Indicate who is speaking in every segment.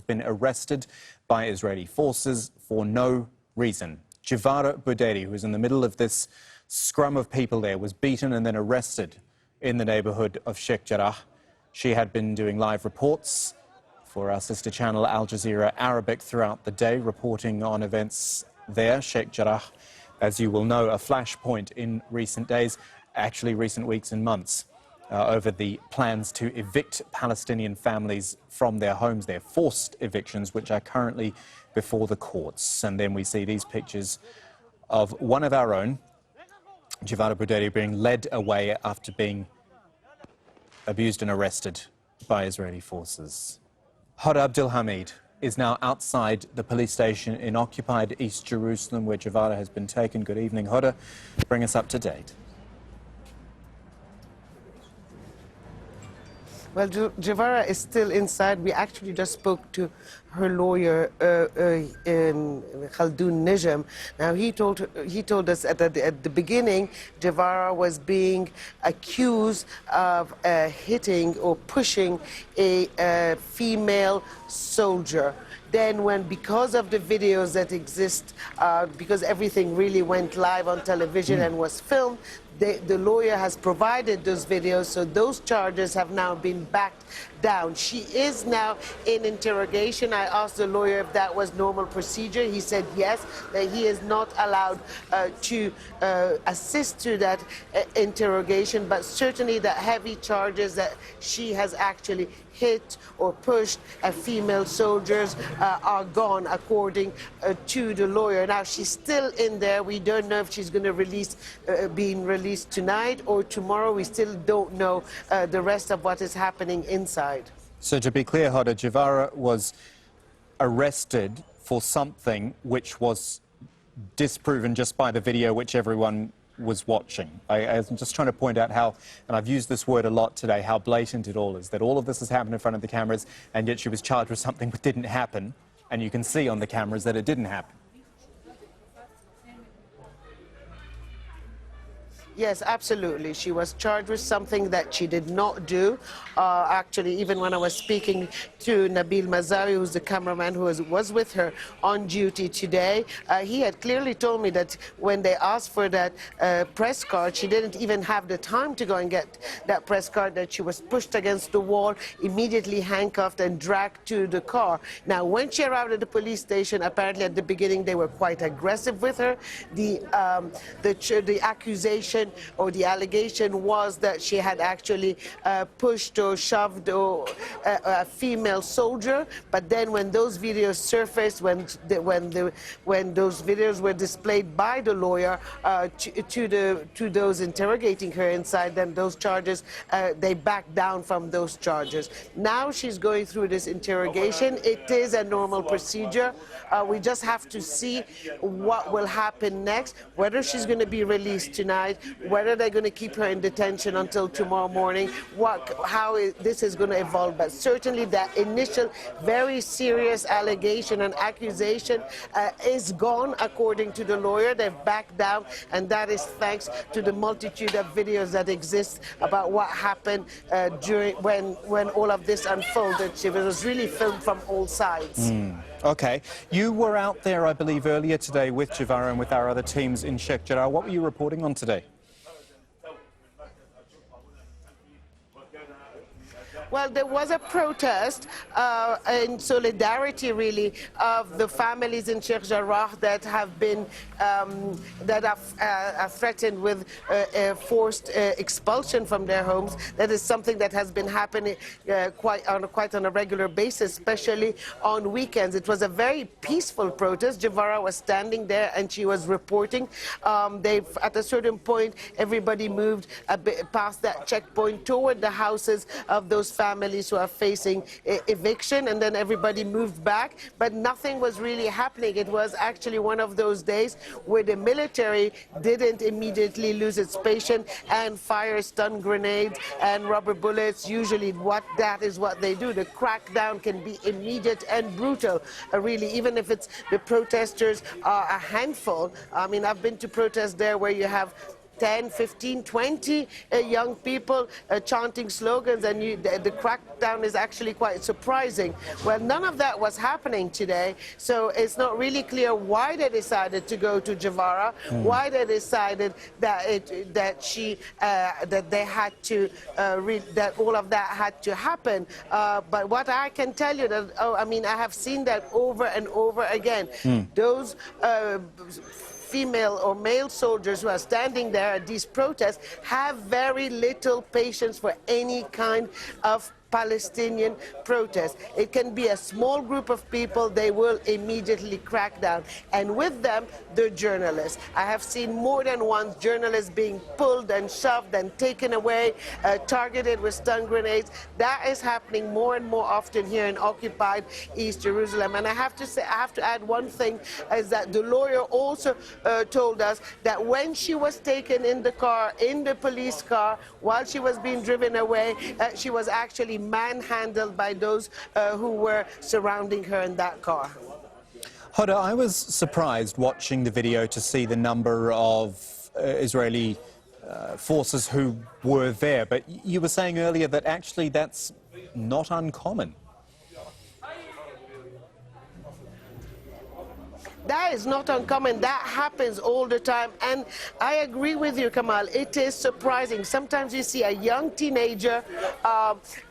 Speaker 1: been arrested by Israeli forces for no reason. Jazeera Bouderi, who was in the middle of this scrum of people there, was beaten and then arrested in the neighborhood of Sheikh Jarrah. She had been doing live reports for our sister channel Al Jazeera Arabic throughout the day, reporting on events there. Sheikh Jarrah, as you will know, a flashpoint in recent days, actually recent weeks and months, over the plans to evict Palestinian families from their homes, their forced evictions, which are currently before the courts. And then we see these pictures of one of our own, Jazeera Bouderi, being led away after being abused and arrested by Israeli forces. Hoda Abdulhamid is now outside the police station in occupied East Jerusalem, where Jazeera has been taken. Good evening, Hoda. Bring us up to date.
Speaker 2: Well, Jazeera is still inside. We actually just spoke to her lawyer, Khaldoon Najm. Now, he told us at the beginning, Jazeera was being accused of hitting or pushing a female soldier. Then because of the videos that exist, because everything really went live on television and was filmed, the lawyer has provided those videos, so those charges have now been backed down. She is now in interrogation. I asked the lawyer if that was normal procedure. He said yes, that he is not allowed to assist to that interrogation, but certainly the heavy charges that she has actually hit or pushed female soldiers are gone, according to the lawyer. Now, she's still in there. We don't know if she's going to be released tonight or tomorrow. We still don't know the rest of what is happening inside.
Speaker 1: So to be clear, Hoda, Jazeera was arrested for something which was disproven just by the video which everyone was watching. I'm just trying to point out how, and I've used this word a lot today, how blatant it all is, that all of this has happened in front of the cameras, and yet she was charged with something that didn't happen, and you can see on the cameras that it didn't happen.
Speaker 2: Yes, absolutely. She was charged with something that she did not do. Actually, even when I was speaking to Nabil Mazawi, who's the cameraman who was with her on duty today, he had clearly told me that when they asked for that press card, she didn't even have the time to go and get that press card, that she was pushed against the wall, immediately handcuffed and dragged to the car. Now, when she arrived at the police station, apparently at the beginning they were quite aggressive with her. The accusation or the allegation was that she had actually pushed or shoved a female soldier. But then when those videos surfaced, when those videos were displayed by the lawyer to those interrogating her inside, then those charges, they backed down from those charges. Now she's going through this interrogation. It is a normal procedure. We just have to see what will happen next, whether she's going to be released tonight, whether they're going to keep her in detention until tomorrow morning, how this is going to evolve. But certainly that initial very serious allegation and accusation is gone, according to the lawyer. They've backed down, and that is thanks to the multitude of videos that exist about what happened when all of this unfolded. It was really filmed from all sides.
Speaker 1: Okay. You were out there, I believe, earlier today with Jazeera and with our other teams in Sheikh Jarrah. What were you reporting on today?
Speaker 2: Well, there was a protest in solidarity, really, of the families in Sheikh Jarrah that have been are threatened with forced expulsion from their homes. That is something that has been happening quite on a regular basis, especially on weekends. It was a very peaceful protest. Jazeera was standing there and she was reporting. At a certain point, everybody moved a bit past that checkpoint toward the houses of those families who are facing eviction, and then everybody moved back, but nothing was really happening. It was actually one of those days where the military didn't immediately lose its patience and fire stun grenades and rubber bullets. Usually that is what they do. The crackdown can be immediate and brutal, really, even if the protesters are a handful. I mean, I've been to protests there where you have 10, 15, 20 young people chanting slogans, and the crackdown is actually quite surprising. Well, none of that was happening today, so it's not really clear why they decided to go to Jazeera, why they decided that that they had to that all of that had to happen. But what I can tell you that I mean, I have seen that over and over again. Those female or male soldiers who are standing there at these protests have very little patience for any kind of Palestinian protest. It can be a small group of people, they will immediately crack down. And with them, the journalists. I have seen more than one journalist being pulled and shoved and taken away, targeted with stun grenades. That is happening more and more often here in occupied East Jerusalem. And I have to say, I have to add one thing, is that the lawyer also told us that when she was taken in the car, in the police car, while she was being driven away, she was actually manhandled by those who were surrounding her in that car.
Speaker 1: Hoda, I was surprised watching the video to see the number of Israeli forces who were there, but you were saying earlier that actually that's not uncommon.
Speaker 2: That is not uncommon. That happens all the time. And I agree with you, Kamal. It is surprising. Sometimes you see a young teenager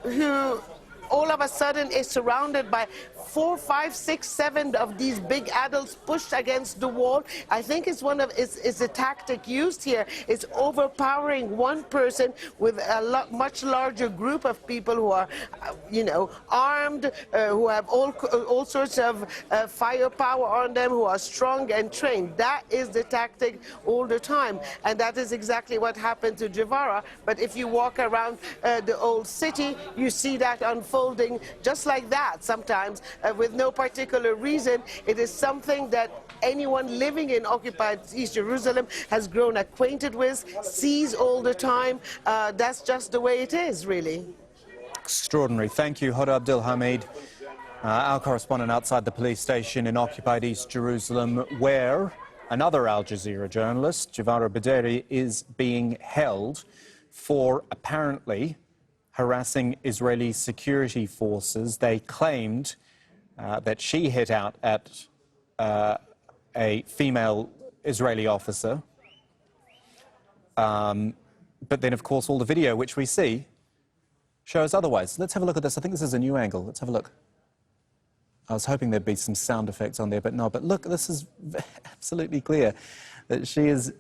Speaker 2: who all of a sudden is surrounded by 4, 5, 6, 7 of these big adults pushed against the wall. I think it's it's a tactic used here. It's overpowering one person with a much larger group of people who are, you know, armed, who have all sorts of firepower on them, who are strong and trained. That is the tactic all the time, and that is exactly what happened to Jazeera. But if you walk around the old city, you see that unfolding just like that sometimes. With no particular reason. It is something that anyone living in occupied East Jerusalem has grown acquainted with, sees all the time. That's just the way it is, really.
Speaker 1: Extraordinary. Thank you, Hoda Abdelhamid, our correspondent outside the police station in occupied East Jerusalem, where another Al Jazeera journalist, Jazeera Bouderi, is being held for apparently harassing Israeli security forces. They claimed that she hit out at a female Israeli officer. But then, of course, all the video which we see shows otherwise. Let's have a look at this. I think this is a new angle. Let's have a look. I was hoping there'd be some sound effects on there, but no. But look, this is absolutely clear that she is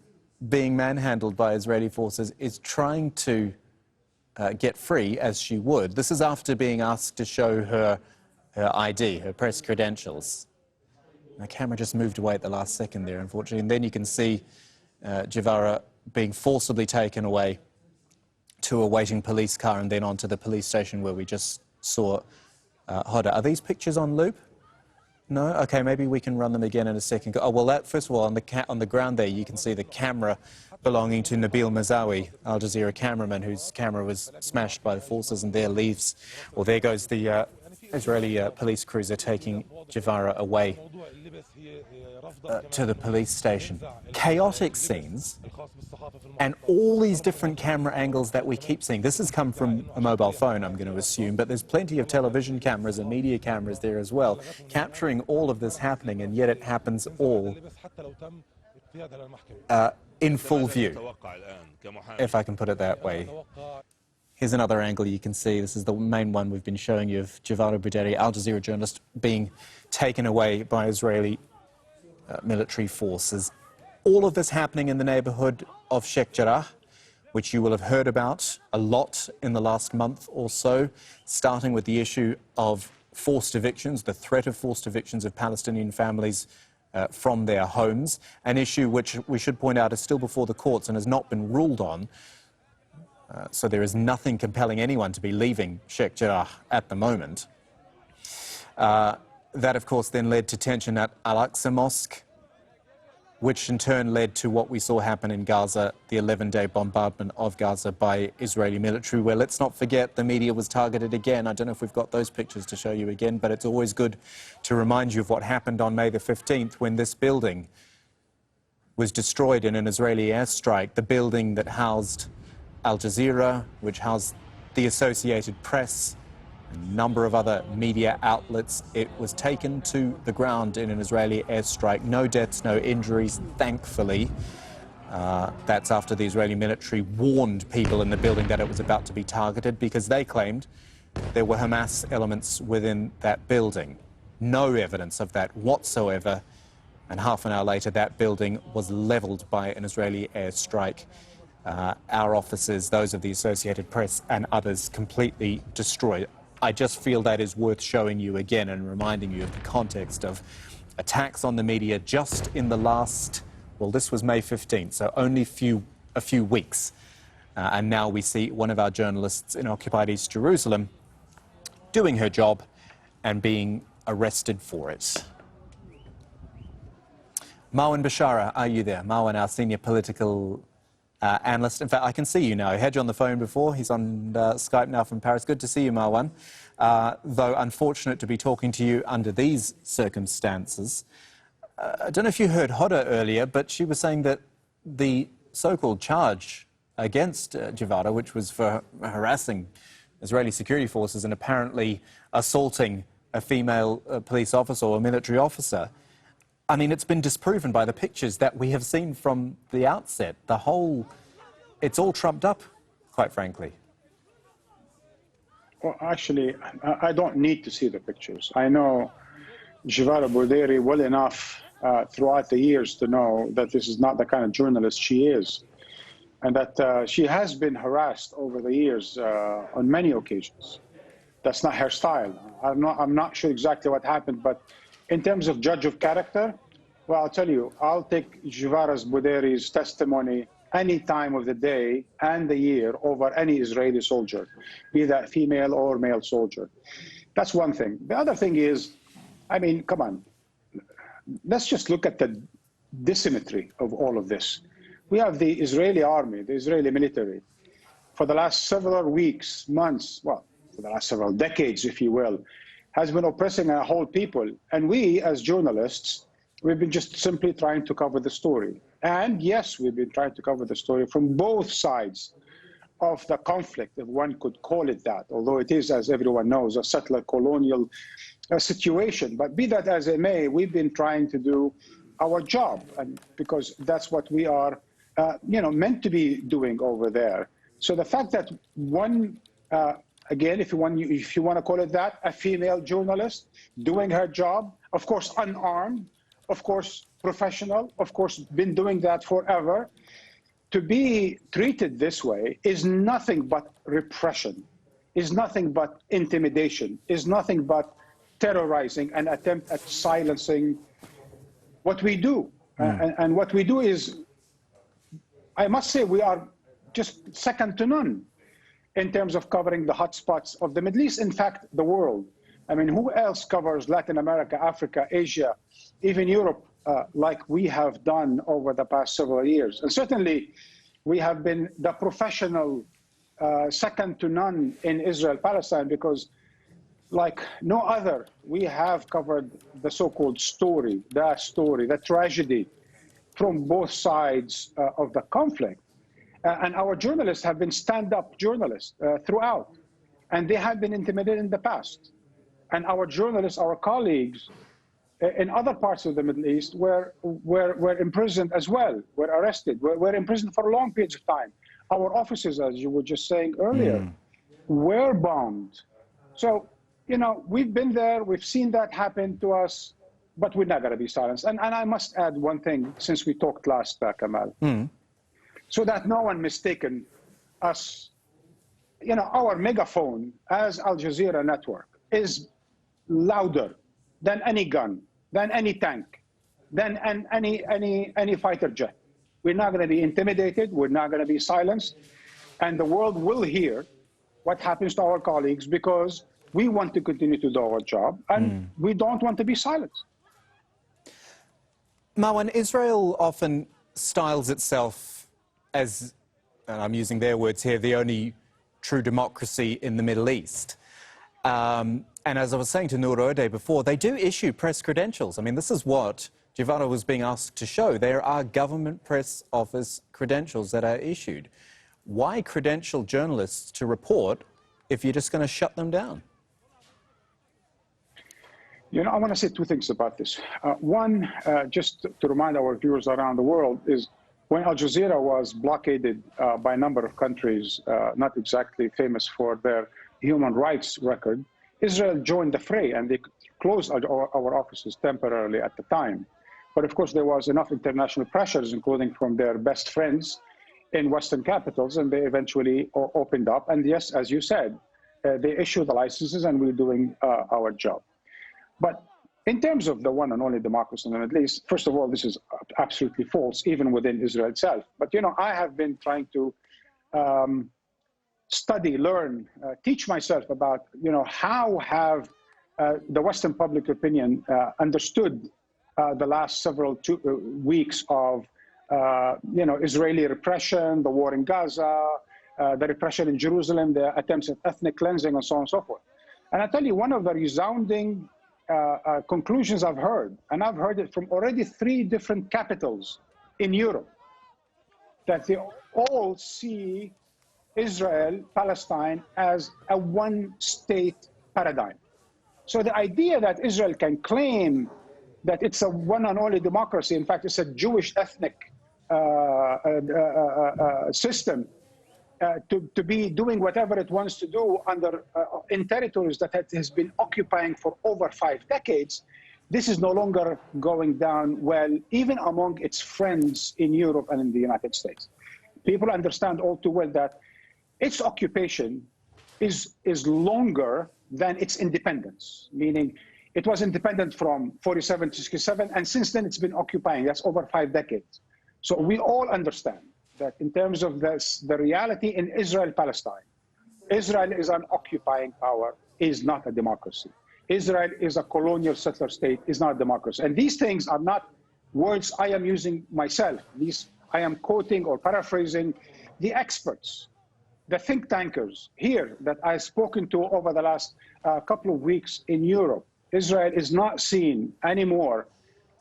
Speaker 1: being manhandled by Israeli forces, is trying to get free as she would. This is after being asked to show her ID, her press credentials. The camera just moved away at the last second there, unfortunately. And then you can see Jazeera being forcibly taken away to a waiting police car and then onto the police station where we just saw Hoda. Are these pictures on loop? No? Okay, maybe we can run them again in a second. Oh, well, first of all, on the ground there, you can see the camera belonging to Nabil Mazawi, Al Jazeera cameraman, whose camera was smashed by the forces, and there goes the Israeli police cruiser taking Jazeera away to the police station. Chaotic scenes, and all these different camera angles that we keep seeing. This has come from a mobile phone, I'm going to assume, but there's plenty of television cameras and media cameras there as well, capturing all of this happening, and yet it happens all in full view, if I can put it that way. Here's another angle you can see. This is the main one we've been showing you of Jazeera Bouderi, Al Jazeera journalist, being taken away by Israeli military forces. All of this happening in the neighborhood of Sheikh Jarrah, which you will have heard about a lot in the last month or so, starting with the issue of forced evictions, the threat of forced evictions of Palestinian families from their homes, an issue which we should point out is still before the courts and has not been ruled on. So there is nothing compelling anyone to be leaving Sheikh Jarrah at the moment. That, of course, then led to tension at Al-Aqsa Mosque, which in turn led to what we saw happen in Gaza, the 11-day bombardment of Gaza by Israeli military, where, let's not forget, the media was targeted again. I don't know if we've got those pictures to show you again, but it's always good to remind you of what happened on May the 15th when this building was destroyed in an Israeli airstrike. The building that housed Al Jazeera, which housed the Associated Press, a number of other media outlets, it was taken to the ground in an Israeli airstrike. No deaths, no injuries, thankfully. That's after the Israeli military warned people in the building that it was about to be targeted because they claimed there were Hamas elements within that building. No evidence of that whatsoever. And half an hour later, that building was leveled by an Israeli airstrike. Our offices, those of the Associated Press and others, completely destroyed. I just feel that is worth showing you again and reminding you of the context of attacks on the media just in the last, well, this was May 15th, so only a few weeks. And now we see one of our journalists in occupied East Jerusalem doing her job and being arrested for it. Marwan Bashara, are you there? Marwan, our senior political analyst. In fact, I can see you now. I had you on the phone before. He's on Skype now from Paris. Good to see you, Marwan. Though unfortunate to be talking to you under these circumstances. I don't know if you heard Hoda earlier, but she was saying that the so-called charge against Jazeera, which was for harassing Israeli security forces and apparently assaulting a female police officer or a military officer, I mean, it's been disproven by the pictures that we have seen from the outset. It's all trumped up, quite frankly.
Speaker 3: Well, actually, I don't need to see the pictures. I know Jazeera Bouderi well enough throughout the years to know that this is not the kind of journalist she is, and that she has been harassed over the years on many occasions. That's not her style. I'm not sure exactly what happened, but in terms of judge of character, well, I'll tell you, I'll take Jazeera Bouderi's testimony any time of the day and the year over any Israeli soldier, be that female or male soldier. That's one thing. The other thing is, I mean, come on, let's just look at the dissymmetry of all of this. We have the Israeli army, the Israeli military, for the last several weeks, months, well, for the last several decades, if you will, has been oppressing a whole people. And we, as journalists, we've been just simply trying to cover the story. And yes, we've been trying to cover the story from both sides of the conflict, if one could call it that, although it is, as everyone knows, a settler colonial situation. But be that as it may, we've been trying to do our job, and because that's what we are meant to be doing over there. So the fact that one, again, if you want to call it that, a female journalist doing her job, of course unarmed, of course professional, of course been doing that forever, to be treated this way is nothing but repression, is nothing but intimidation, is nothing but terrorizing and attempt at silencing what we do. And what we do is, I must say, we are just second to none in terms of covering the hotspots of the Middle East, in fact, the world. I mean, who else covers Latin America, Africa, Asia, even Europe, like we have done over the past several years? And certainly, we have been the professional second to none in Israel-Palestine, because like no other, we have covered the so-called story, the tragedy from both sides of the conflict. And our journalists have been stand-up journalists throughout, and they have been intimidated in the past. And our journalists, our colleagues in other parts of the Middle East were imprisoned as well, were arrested, were imprisoned for long periods of time. Our offices, as you were just saying earlier, were bombed. So, you know, we've been there, we've seen that happen to us, but we're not going to be silenced. And I must add one thing, since we talked last, Kamal, so that no one mistaken us, you know, our megaphone as Al Jazeera network is louder than any gun, than any tank, than any fighter jet. We're not going to be intimidated, we're not going to be silenced, and the world will hear what happens to our colleagues, because we want to continue to do our job, and we don't want to be silenced.
Speaker 1: Marwan, Israel often styles itself as, and I'm using their words here, the only true democracy in the Middle East. And as I was saying to Noor Ode before, they do issue press credentials. I mean, this is what Jivara was being asked to show. There are government press office credentials that are issued. Why credential journalists to report if you're just going to shut them down?
Speaker 3: You know, I want to say two things about this. One, just to remind our viewers around the world, is when Al Jazeera was blockaded by a number of countries, not exactly famous for their human rights record, Israel joined the fray and they closed our offices temporarily at the time. But of course, there was enough international pressures, including from their best friends in Western capitals, and they eventually opened up. And yes, as you said, they issued the licenses and we're doing our job. But in terms of the one and only democracy in the Middle East, first of all, this is absolutely false, even within Israel itself. But, you know, I have been trying to study, learn, teach myself about, you know, how have the Western public opinion understood the last several weeks of, you know, Israeli repression, the war in Gaza, the repression in Jerusalem, the attempts at ethnic cleansing, and so on and so forth. And I tell you, one of the resounding conclusions I've heard, and I've heard it from already 3 different capitals in Europe, that they all see Israel, Palestine as a one-state paradigm. So the idea that Israel can claim that it's a one and only democracy, in fact, it's a Jewish ethnic system, to be doing whatever it wants to do under in territories that it has been occupying for over 5 decades, this is no longer going down well, even among its friends in Europe and in the United States. People understand all too well that its occupation is longer than its independence, meaning it was independent from 47 to 67, and since then it's been occupying. That's over 5 decades. So we all understand that in terms of this, the reality in Israel-Palestine, Israel is an occupying power, is not a democracy. Israel is a colonial settler state, is not a democracy. And these things are not words I am using myself. These I am quoting or paraphrasing the experts, the think tankers here that I've spoken to over the last couple of weeks in Europe. Israel is not seen anymore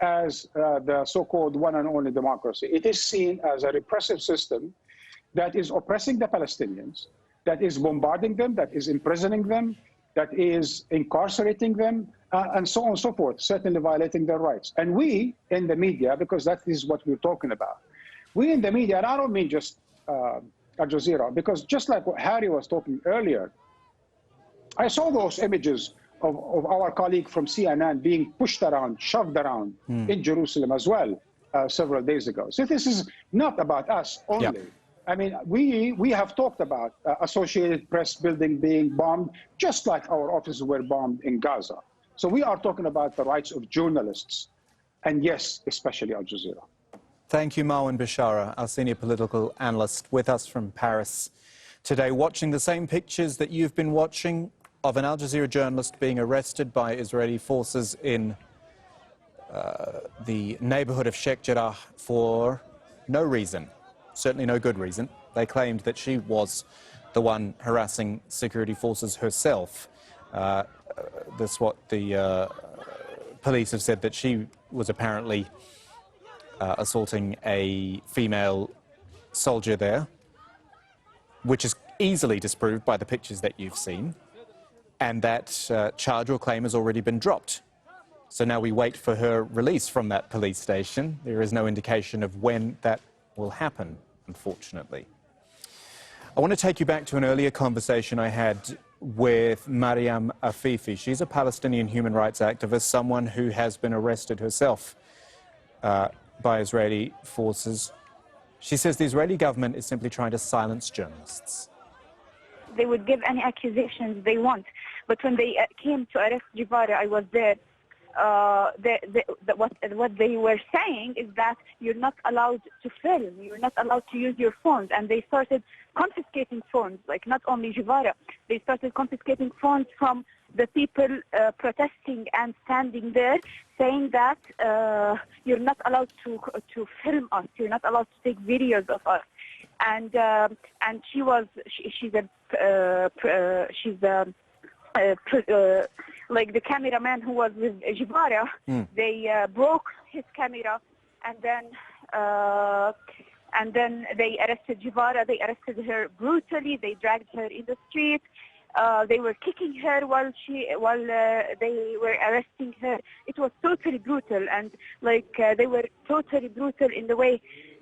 Speaker 3: as the so-called one and only democracy. It is seen as a repressive system that is oppressing the Palestinians, that is bombarding them, that is imprisoning them, that is incarcerating them, and so on and so forth, certainly violating their rights. And we in the media, because that is what we're talking about, we in the media, and I don't mean just Al Jazeera, because just like what Harry was talking earlier, I saw those images of our colleague from CNN being pushed around, shoved around in Jerusalem as well several days ago. So this is not about us only. Yep. I mean, we have talked about Associated Press building being bombed, just like our offices were bombed in Gaza. So we are talking about the rights of journalists, and yes, especially Al Jazeera.
Speaker 1: Thank you, Marwan Bishara, our senior political analyst, with us from Paris today, watching the same pictures that you've been watching of an Al Jazeera journalist being arrested by Israeli forces in the neighborhood of Sheikh Jarrah for no reason, certainly no good reason. They claimed that she was the one harassing security forces herself. That's what the police have said, that she was apparently assaulting a female soldier there, which is easily disproved by the pictures that you've seen. And that charge or claim has already been dropped. So now we wait for her release from that police station. There is no indication of when that will happen, unfortunately. I want to take you back to an earlier conversation I had with Mariam Afifi. She's a Palestinian human rights activist, someone who has been arrested herself by Israeli forces. She says the Israeli government is simply trying to silence journalists.
Speaker 4: They would give any accusations they want. But when they came to arrest Jivara, I was there. What they were saying is that you're not allowed to film, you're not allowed to use your phones. And they started confiscating phones, like not only Jivara. They started confiscating phones from the people protesting and standing there, saying that you're not allowed to film us, you're not allowed to take videos of us. And she's like the cameraman who was with Jivara, they broke his camera, and then they arrested Jivara. They arrested her brutally. They dragged her in the street. They were kicking her while they were arresting her. It was totally brutal, and they were totally brutal in the way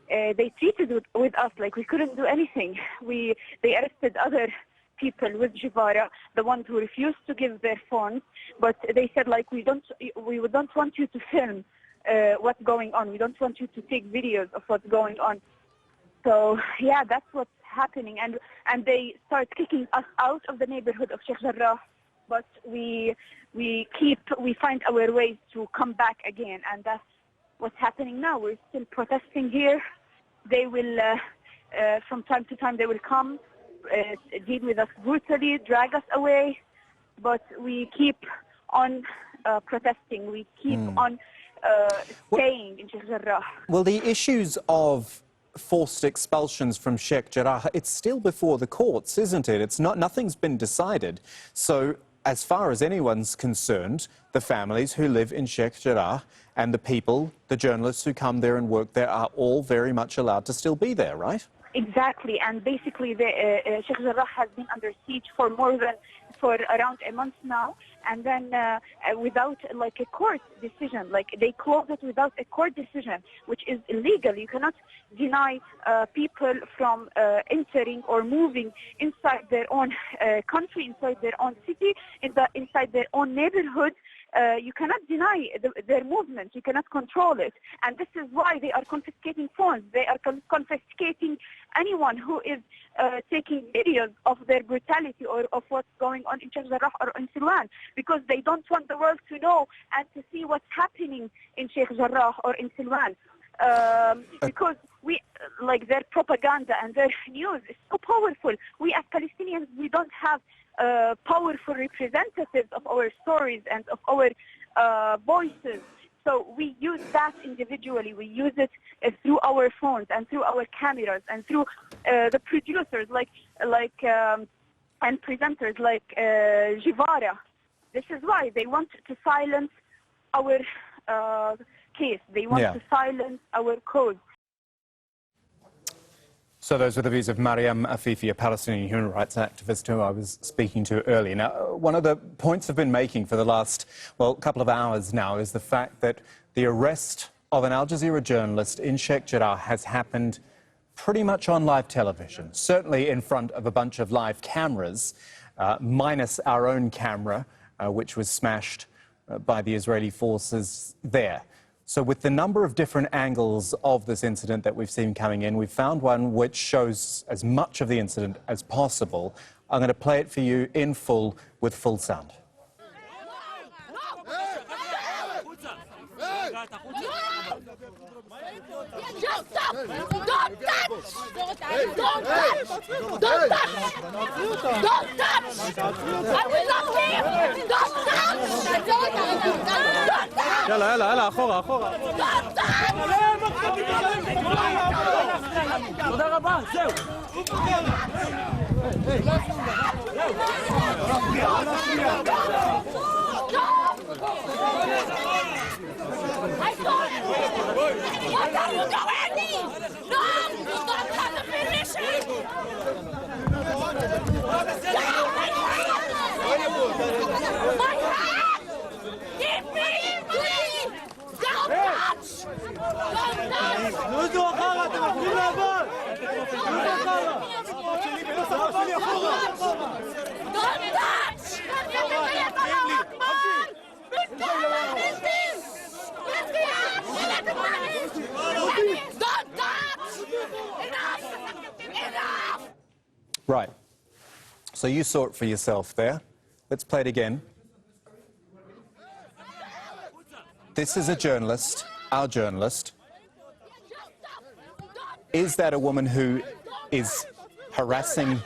Speaker 4: they treated with us. Like we couldn't do anything. They arrested other people with Jivara, the ones who refused to give their phones, but they said we don't want you to film what's going on. We don't want you to take videos of what's going on. So yeah, that's what's happening, and they start kicking us out of the neighborhood of Sheikh Jarrah, but we find our ways to come back again, and that's what's happening now. We're still protesting here. They will, from time to time, they will come, deal with us brutally, drag us away, but we keep on protesting. We keep on staying in Sheikh Jarrah.
Speaker 1: Well, the issues of forced expulsions from Sheikh Jarrah, it's still before the courts, isn't it? It's not, nothing's been decided. So as far as anyone's concerned, the families who live in Sheikh Jarrah and the people, the journalists who come there and work there are all very much allowed to still be there, right?
Speaker 4: Exactly, and basically Sheikh Jarrah has been under siege for around a month now, and then without a court decision, they closed it without a court decision, which is illegal. You cannot deny people from entering or moving inside their own country, inside their own city, inside their own neighborhood. You cannot deny their movement. You cannot control it. And this is why they are confiscating phones. They are confiscating anyone who is taking videos of their brutality or of what's going on in Sheikh Jarrah or in Silwan, because they don't want the world to know and to see what's happening in Sheikh Jarrah or in Silwan. Because their propaganda and their news is so powerful. We as Palestinians, we don't have powerful representatives of our stories and of our voices. So we use that individually. We use it through our phones and through our cameras and through the producers and presenters like Jivara. This is why they want to silence our case. They want to silence our cause.
Speaker 1: So those were the views of Mariam Afifi, a Palestinian human rights activist who I was speaking to earlier. Now, one of the points I've been making for the last, couple of hours now is the fact that the arrest of an Al Jazeera journalist in Sheikh Jarrah has happened pretty much on live television, certainly in front of a bunch of live cameras, minus our own camera, which was smashed by the Israeli forces there. So with the number of different angles of this incident that we've seen coming in, we've found one which shows as much of the incident as possible. I'm going to play it for you in full with full sound.
Speaker 5: Don't stop! Don't touch! Don't touch! Don't touch! Don't touch! I will not leave! Don't touch! Don't touch!
Speaker 1: يلا يلا يلا أخوها أخوها.
Speaker 5: Don't touch!
Speaker 6: תודה רבה, זהו.
Speaker 5: I saw it! What are you doing? No! You don't have the permission! No! My hand! Give me! Please! Don't touch! Don't touch!
Speaker 6: נוזו אחרה, אתם מפריעים לעבוד! נוזו אחרה!
Speaker 5: Don't touch! Don't touch! Enough! Enough!
Speaker 1: Right. So you saw it for yourself there. Let's play it again. This is a journalist, our journalist. Is that a woman who is harassing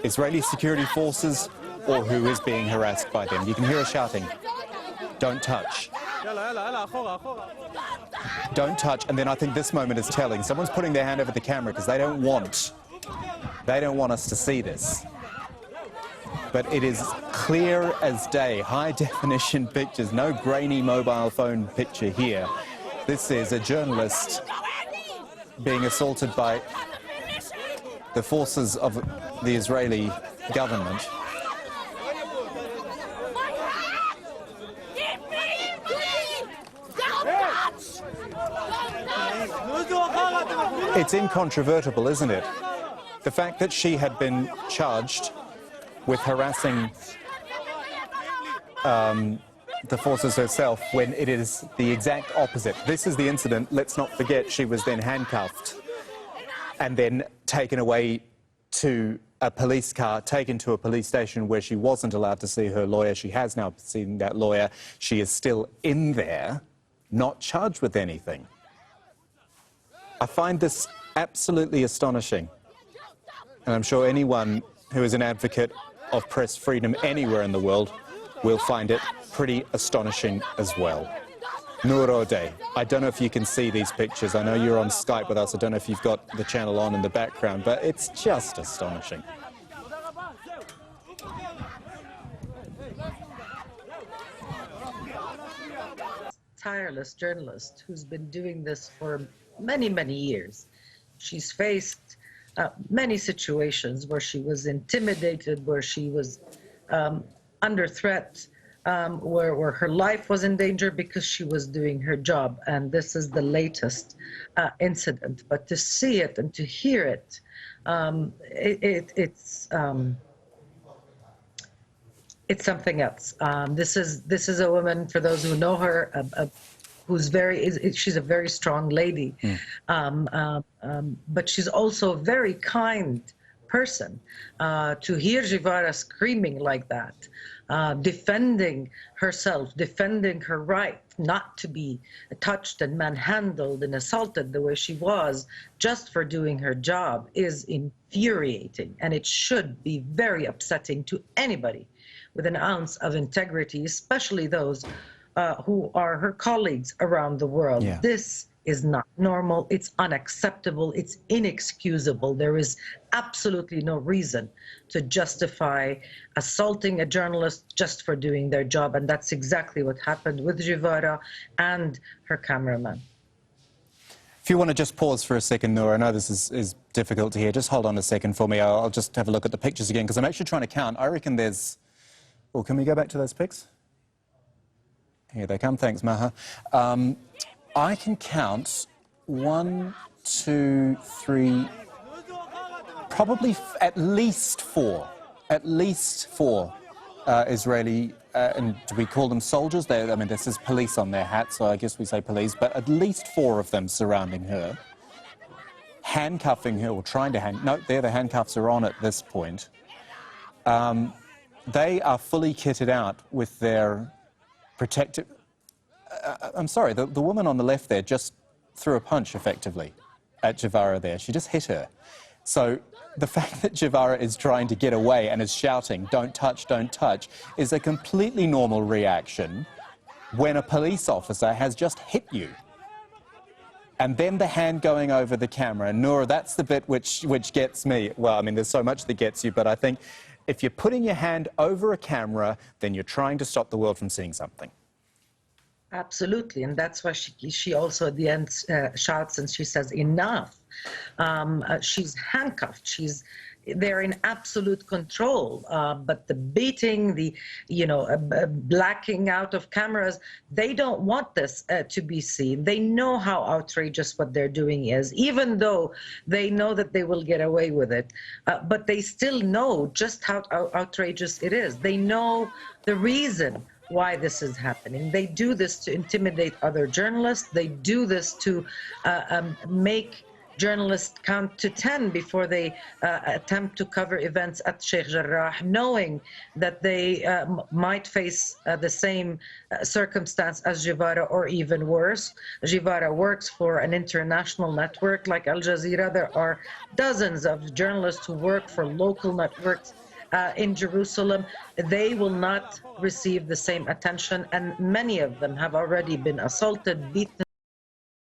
Speaker 1: Israeli security forces or who is being harassed by them? You can hear her shouting, "Don't touch." Don't touch, and then I think this moment is telling. Someone's putting their hand over the camera because they don't want us to see this. but it is clear as day, high-definition pictures, no grainy mobile phone picture here. This is a journalist being assaulted by the forces of the Israeli government. It's incontrovertible, isn't it? The fact that she had been charged with harassing the forces herself when it is the exact opposite. This is the incident. Let's not forget she was then handcuffed and then taken away to a police car, taken to a police station where she wasn't allowed to see her lawyer. She has now seen that lawyer. She is still in there, not charged with anything. I find this absolutely astonishing. And I'm sure anyone who is an advocate of press freedom anywhere in the world will find it pretty astonishing as well. Nurode, I don't know if you can see these pictures. I know you're on Skype with us. I don't know if you've got the channel on in the background, but it's just astonishing.
Speaker 7: Tireless journalist who's been doing this for many, many years. She's faced many situations where she was intimidated, where she was under threat, where her life was in danger because she was doing her job. And this is the latest incident. But to see it and to hear it, it's something else. This is a woman, for those who know her, she's a very strong lady, but she's also a very kind person. To hear Jazeera screaming like that, defending herself, defending her right not to be touched and manhandled and assaulted the way she was just for doing her job is infuriating, and it should be very upsetting to anybody with an ounce of integrity, especially those who are her colleagues around the world. Yeah. This is not normal. It's unacceptable. It's inexcusable. There is absolutely no reason to justify assaulting a journalist just for doing their job. And that's exactly what happened with Jazeera and her cameraman.
Speaker 1: If you want to just pause for a second, Noor, I know this is difficult to hear. Just hold on a second for me. I'll just have a look at the pictures again, because I'm actually trying to count. I reckon there's... Oh, can we go back to those pics? Here they come. Thanks, Maha. I can count 1, 2, 3, probably at least four Israeli, and do we call them soldiers? I mean, this is police on their hats, so I guess we say police, but at least 4 of them surrounding her, handcuffing her, or trying to no, there the handcuffs are on at this point. They are fully kitted out with their protective... I'm sorry, the woman on the left there just threw a punch, effectively, at Jazeera there. She just hit her. So the fact that Jazeera is trying to get away and is shouting, don't touch, is a completely normal reaction when a police officer has just hit you. And then the hand going over the camera. Noor, that's the bit which gets me. Well, I mean, there's so much that gets you, but I think if you're putting your hand over a camera, then you're trying to stop the world from seeing something.
Speaker 7: Absolutely, and that's why she also at the end shouts and she says, enough. She's handcuffed. They're in absolute control, but the beating, the blacking out of cameras, they don't want this to be seen. They know how outrageous what they're doing is, even though they know that they will get away with it, but they still know just how outrageous it is. They know the reason why this is happening. They do this to intimidate other journalists. They do this to make journalists count to 10 before they attempt to cover events at Sheikh Jarrah, knowing that they might face the same circumstance as Jazeera or even worse. Jazeera works for an international network like Al Jazeera. There are dozens of journalists who work for local networks in Jerusalem. They will not receive the same attention, and many of them have already been assaulted, beaten,